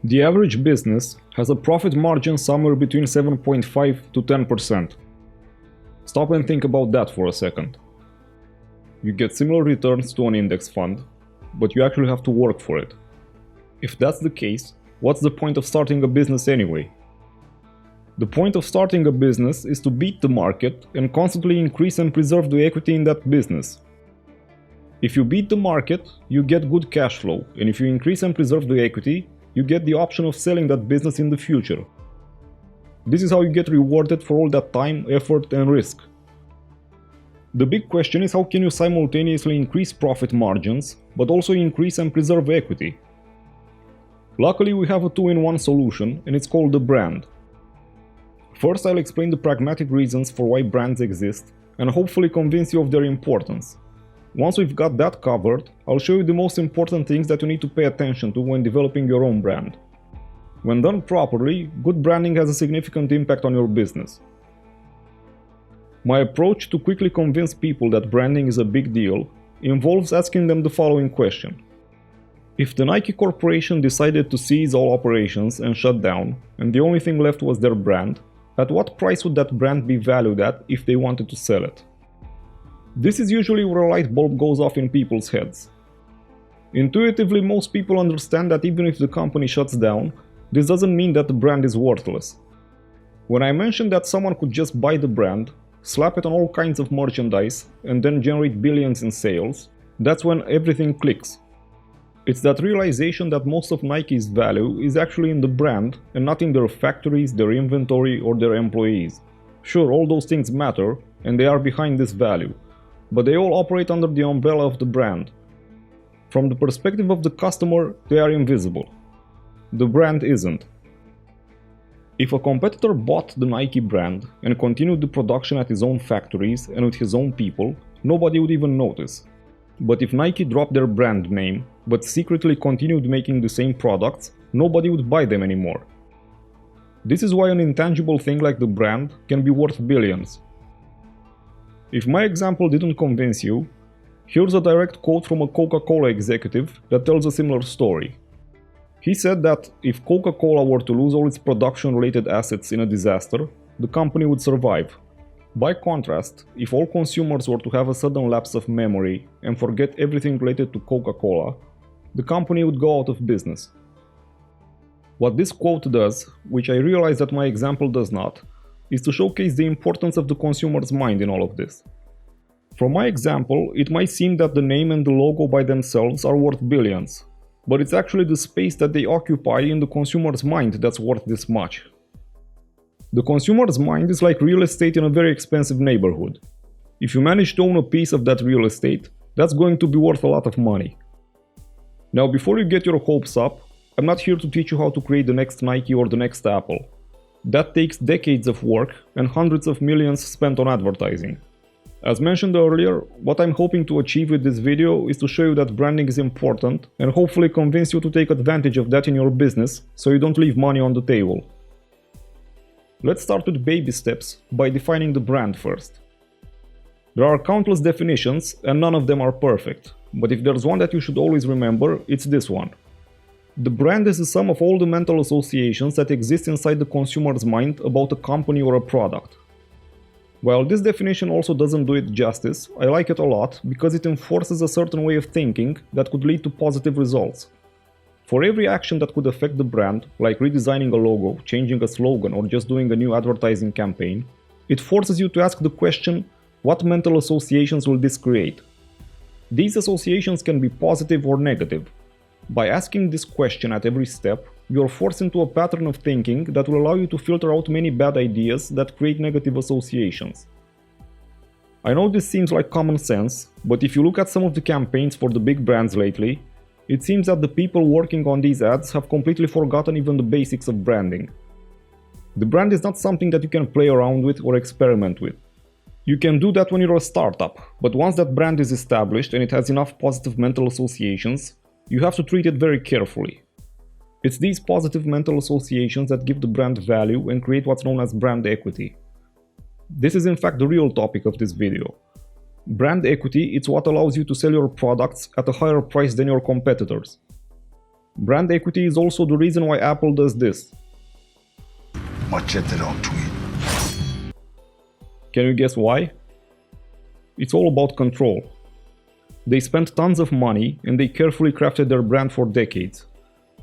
The average business has a profit margin somewhere between 7.5 to 10%. Stop and think about that for a second. You get similar returns to an index fund, but you actually have to work for it. If that's the case, what's the point of starting a business anyway? The point of starting a business is to beat the market and constantly increase and preserve the equity in that business. If you beat the market, you get good cash flow, and if you increase and preserve the equity, you get the option of selling that business in the future. This is how you get rewarded for all that time, effort, and risk. The big question is, how can you simultaneously increase profit margins, but also increase and preserve equity? Luckily, we have a two-in-one solution, and it's called the brand. First, I'll explain the pragmatic reasons for why brands exist, and hopefully convince you of their importance. Once we've got that covered, I'll show you the most important things that you need to pay attention to when developing your own brand. When done properly, good branding has a significant impact on your business. My approach to quickly convince people that branding is a big deal involves asking them the following question. If the Nike Corporation decided to cease all operations and shut down, and the only thing left was their brand, at what price would that brand be valued at if they wanted to sell it? This is usually where a light bulb goes off in people's heads. Intuitively, most people understand that even if the company shuts down, this doesn't mean that the brand is worthless. When I mentioned that someone could just buy the brand, slap it on all kinds of merchandise, and then generate billions in sales, that's when everything clicks. It's that realization that most of Nike's value is actually in the brand and not in their factories, their inventory, or their employees. Sure, all those things matter, and they are behind this value, but they all operate under the umbrella of the brand. From the perspective of the customer, they are invisible. The brand isn't. If a competitor bought the Nike brand and continued the production at his own factories and with his own people, nobody would even notice. But if Nike dropped their brand name, but secretly continued making the same products, nobody would buy them anymore. This is why an intangible thing like the brand can be worth billions. If my example didn't convince you, here's a direct quote from a Coca-Cola executive that tells a similar story. He said that if Coca-Cola were to lose all its production-related assets in a disaster, the company would survive. By contrast, if all consumers were to have a sudden lapse of memory and forget everything related to Coca-Cola, the company would go out of business. What this quote does, which I realize that my example does not, is to showcase the importance of the consumer's mind in all of this. From my example, it might seem that the name and the logo by themselves are worth billions, but it's actually the space that they occupy in the consumer's mind that's worth this much. The consumer's mind is like real estate in a very expensive neighborhood. If you manage to own a piece of that real estate, that's going to be worth a lot of money. Now, before you get your hopes up, I'm not here to teach you how to create the next Nike or the next Apple. That takes decades of work and hundreds of millions spent on advertising. As mentioned earlier, what I'm hoping to achieve with this video is to show you that branding is important and hopefully convince you to take advantage of that in your business so you don't leave money on the table. Let's start with baby steps by defining the brand first. There are countless definitions and none of them are perfect, but if there's one that you should always remember, it's this one. The brand is the sum of all the mental associations that exist inside the consumer's mind about a company or a product. While this definition also doesn't do it justice, I like it a lot because it enforces a certain way of thinking that could lead to positive results. For every action that could affect the brand, like redesigning a logo, changing a slogan, or just doing a new advertising campaign, it forces you to ask the question, what mental associations will this create? These associations can be positive or negative. By asking this question at every step, you are forced into a pattern of thinking that will allow you to filter out many bad ideas that create negative associations. I know this seems like common sense, but if you look at some of the campaigns for the big brands lately, it seems that the people working on these ads have completely forgotten even the basics of branding. The brand is not something that you can play around with or experiment with. You can do that when you're a startup, but once that brand is established and it has enough positive mental associations, you have to treat it very carefully. It's these positive mental associations that give the brand value and create what's known as brand equity. This is in fact the real topic of this video. Brand equity is what allows you to sell your products at a higher price than your competitors. Brand equity is also the reason why Apple does this. Machete don't tweet. Can you guess why? It's all about control. They spent tons of money and they carefully crafted their brand for decades.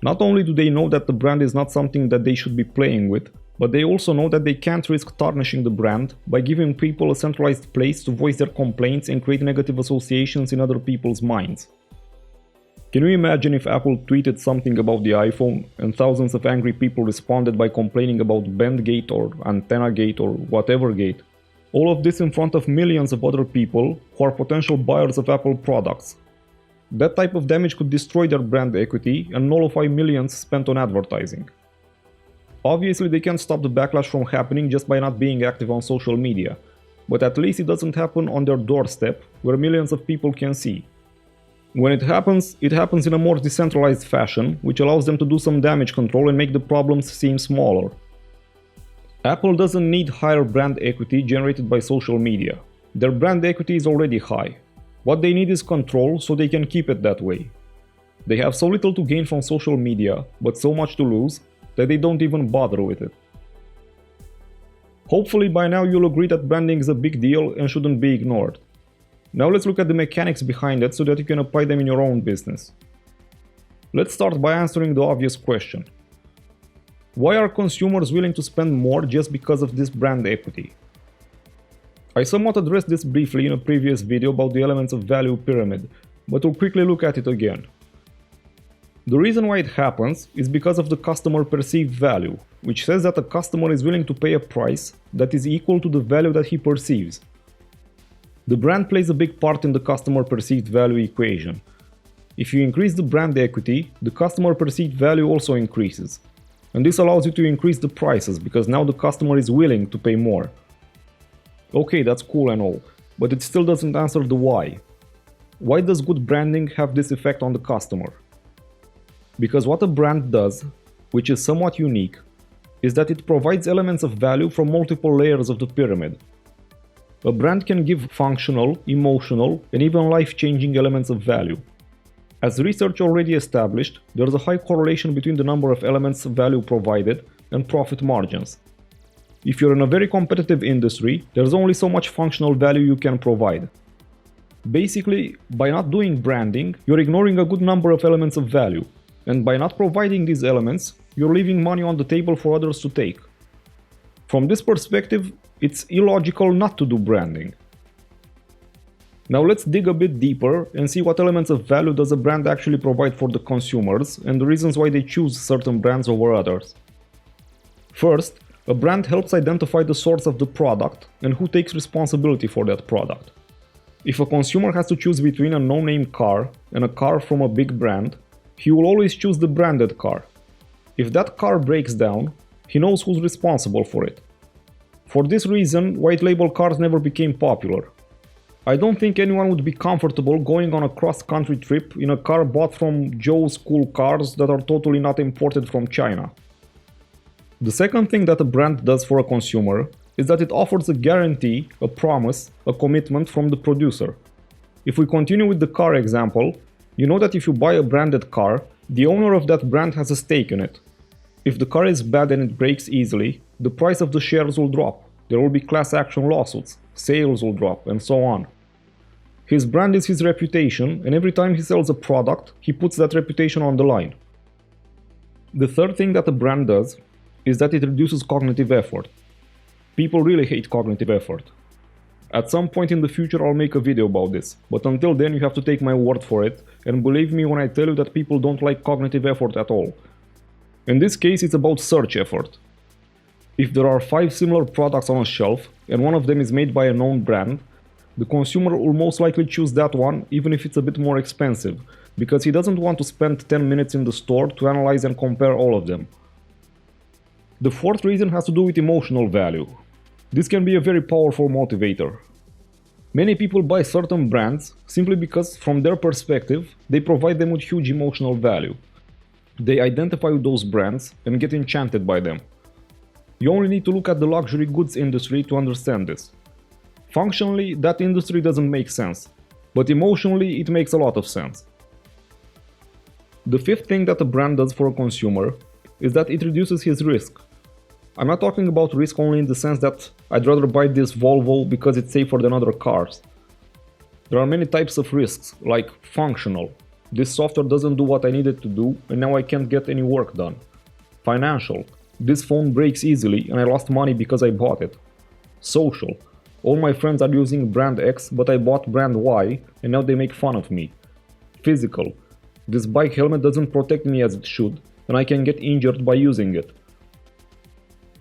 Not only do they know that the brand is not something that they should be playing with, but they also know that they can't risk tarnishing the brand by giving people a centralized place to voice their complaints and create negative associations in other people's minds. Can you imagine if Apple tweeted something about the iPhone and thousands of angry people responded by complaining about Bendgate or AntennaGate or whatever gate? All of this in front of millions of other people who are potential buyers of Apple products. That type of damage could destroy their brand equity and nullify millions spent on advertising. Obviously, they can't stop the backlash from happening just by not being active on social media, but at least it doesn't happen on their doorstep where millions of people can see. When it happens in a more decentralized fashion, which allows them to do some damage control and make the problems seem smaller. Apple doesn't need higher brand equity generated by social media. Their brand equity is already high. What they need is control so they can keep it that way. They have so little to gain from social media, but so much to lose, that they don't even bother with it. Hopefully by now you'll agree that branding is a big deal and shouldn't be ignored. Now let's look at the mechanics behind it so that you can apply them in your own business. Let's start by answering the obvious question. Why are consumers willing to spend more just because of this brand equity? I somewhat addressed this briefly in a previous video about the elements of value pyramid, but we'll quickly look at it again. The reason why it happens is because of the customer perceived value, which says that a customer is willing to pay a price that is equal to the value that he perceives. The brand plays a big part in the customer perceived value equation. If you increase the brand equity, the customer perceived value also increases. And this allows you to increase the prices because now the customer is willing to pay more. Okay, that's cool and all, but it still doesn't answer the why. Why does good branding have this effect on the customer? Because what a brand does, which is somewhat unique, is that it provides elements of value from multiple layers of the pyramid. A brand can give functional, emotional, and even life-changing elements of value. As research already established, there is a high correlation between the number of elements of value provided and profit margins. If you're in a very competitive industry, there's only so much functional value you can provide. Basically, by not doing branding, you're ignoring a good number of elements of value. And by not providing these elements, you're leaving money on the table for others to take. From this perspective, it's illogical not to do branding. Now let's dig a bit deeper and see what elements of value does a brand actually provide for the consumers and the reasons why they choose certain brands over others. First, a brand helps identify the source of the product and who takes responsibility for that product. If a consumer has to choose between a no-name car and a car from a big brand, he will always choose the branded car. If that car breaks down, he knows who's responsible for it. For this reason, white label cars never became popular. I don't think anyone would be comfortable going on a cross-country trip in a car bought from Joe's Cool Cars that are totally not imported from China. The second thing that a brand does for a consumer is that it offers a guarantee, a promise, a commitment from the producer. If we continue with the car example, you know that if you buy a branded car, the owner of that brand has a stake in it. If the car is bad and it breaks easily, the price of the shares will drop. There will be class action lawsuits, sales will drop, and so on. His brand is his reputation, and every time he sells a product, he puts that reputation on the line. The third thing that a brand does is that it reduces cognitive effort. People really hate cognitive effort. At some point in the future I'll make a video about this, but until then you have to take my word for it, and believe me when I tell you that people don't like cognitive effort at all. In this case it's about search effort. If there are 5 similar products on a shelf, and one of them is made by a known brand, the consumer will most likely choose that one even if it's a bit more expensive, because he doesn't want to spend 10 minutes in the store to analyze and compare all of them. The fourth reason has to do with emotional value. This can be a very powerful motivator. Many people buy certain brands simply because, from their perspective, they provide them with huge emotional value. They identify with those brands and get enchanted by them. You only need to look at the luxury goods industry to understand this. Functionally, that industry doesn't make sense, but emotionally it makes a lot of sense. The fifth thing that a brand does for a consumer is that it reduces his risk. I'm not talking about risk only in the sense that I'd rather buy this Volvo because it's safer than other cars. There are many types of risks, like functional. This software doesn't do what I need it to do and now I can't get any work done. Financial. This phone breaks easily and I lost money because I bought it. Social. All my friends are using brand X but I bought brand Y and now they make fun of me. Physical. This bike helmet doesn't protect me as it should and I can get injured by using it.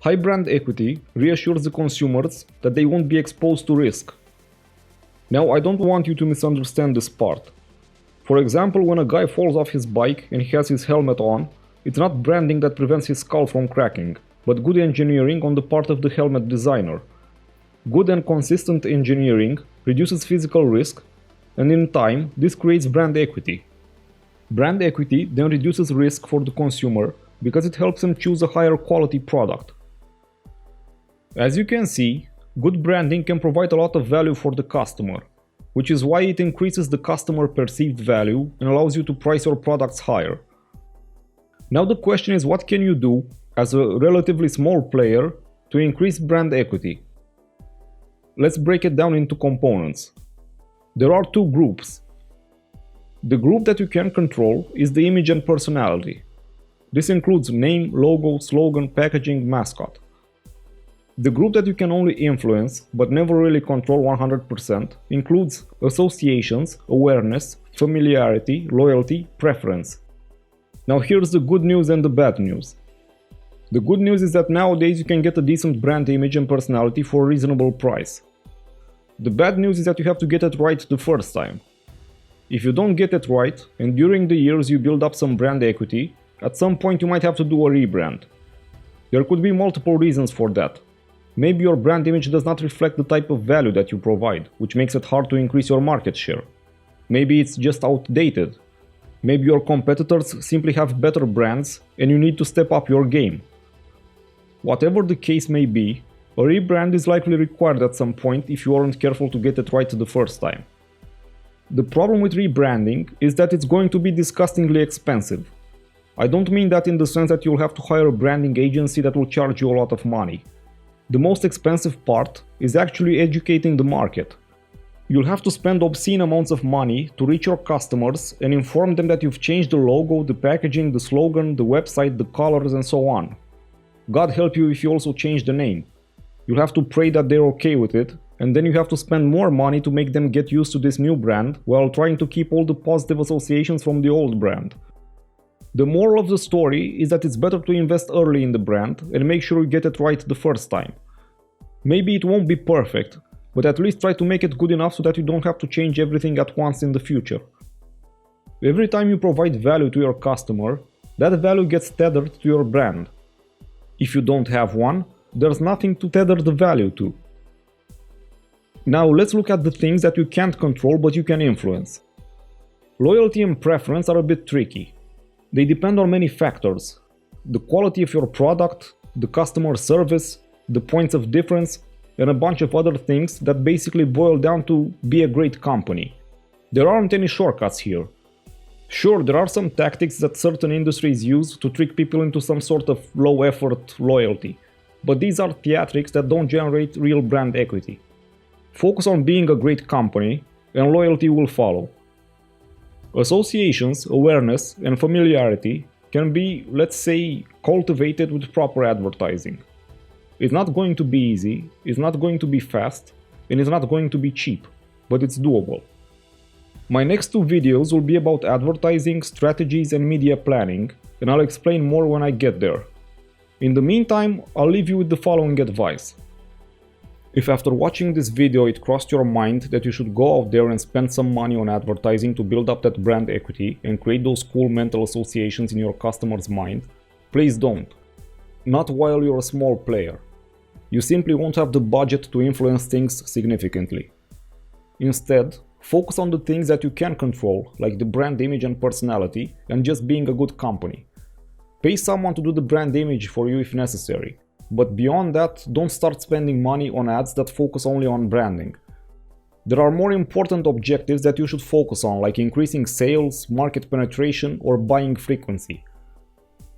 High brand equity reassures the consumers that they won't be exposed to risk. Now I don't want you to misunderstand this part. For example, when a guy falls off his bike and he has his helmet on, it's not branding that prevents his skull from cracking, but good engineering on the part of the helmet designer. Good and consistent engineering reduces physical risk, and in time, this creates brand equity. Brand equity then reduces risk for the consumer because it helps them choose a higher quality product. As you can see, good branding can provide a lot of value for the customer, which is why it increases the customer perceived value and allows you to price your products higher. Now the question is, what can you do as a relatively small player to increase brand equity? Let's break it down into components. There are two groups. The group that you can control is the image and personality. This includes name, logo, slogan, packaging, mascot. The group that you can only influence, but never really control 100%, includes associations, awareness, familiarity, loyalty, preference. Now here's the good news and the bad news. The good news is that nowadays you can get a decent brand image and personality for a reasonable price. The bad news is that you have to get it right the first time. If you don't get it right, and during the years you build up some brand equity, at some point you might have to do a rebrand. There could be multiple reasons for that. Maybe your brand image does not reflect the type of value that you provide, which makes it hard to increase your market share. Maybe it's just outdated. Maybe your competitors simply have better brands and you need to step up your game. Whatever the case may be, a rebrand is likely required at some point if you aren't careful to get it right the first time. The problem with rebranding is that it's going to be disgustingly expensive. I don't mean that in the sense that you'll have to hire a branding agency that will charge you a lot of money. The most expensive part is actually educating the market. You'll have to spend obscene amounts of money to reach your customers and inform them that you've changed the logo, the packaging, the slogan, the website, the colors, and so on. God help you if you also change the name. You'll have to pray that they're okay with it, and then you have to spend more money to make them get used to this new brand while trying to keep all the positive associations from the old brand. The moral of the story is that it's better to invest early in the brand and make sure you get it right the first time. Maybe it won't be perfect, but at least try to make it good enough so that you don't have to change everything at once in the future. Every time you provide value to your customer, that value gets tethered to your brand. If you don't have one, there's nothing to tether the value to. Now let's look at the things that you can't control but you can influence. Loyalty and preference are a bit tricky. They depend on many factors: the quality of your product, the customer service, the points of difference, and a bunch of other things that basically boil down to be a great company. There aren't any shortcuts here. Sure, there are some tactics that certain industries use to trick people into some sort of low-effort loyalty, but these are theatrics that don't generate real brand equity. Focus on being a great company, and loyalty will follow. Associations, awareness, and familiarity can be, let's say, cultivated with proper advertising. It's not going to be easy, it's not going to be fast, and it's not going to be cheap, but it's doable. My next two videos will be about advertising, strategies, and media planning, and I'll explain more when I get there. In the meantime, I'll leave you with the following advice. If after watching this video it crossed your mind that you should go out there and spend some money on advertising to build up that brand equity and create those cool mental associations in your customer's mind, please don't. Not while you're a small player. You simply won't have the budget to influence things significantly. Instead, focus on the things that you can control, like the brand image and personality, and just being a good company. Pay someone to do the brand image for you if necessary. But beyond that, don't start spending money on ads that focus only on branding. There are more important objectives that you should focus on, like increasing sales, market penetration, or buying frequency.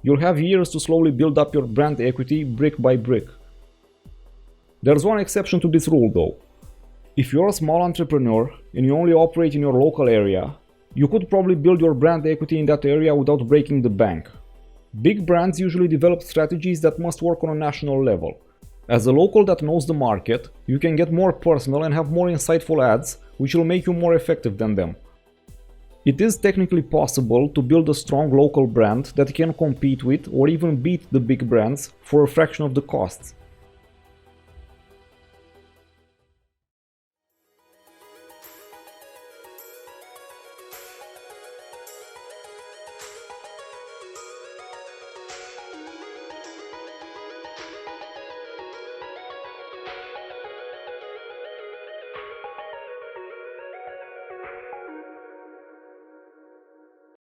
You'll have years to slowly build up your brand equity brick by brick. There's one exception to this rule though. If you're a small entrepreneur and you only operate in your local area, you could probably build your brand equity in that area without breaking the bank. Big brands usually develop strategies that must work on a national level. As a local that knows the market, you can get more personal and have more insightful ads, which will make you more effective than them. It is technically possible to build a strong local brand that can compete with or even beat the big brands for a fraction of the costs.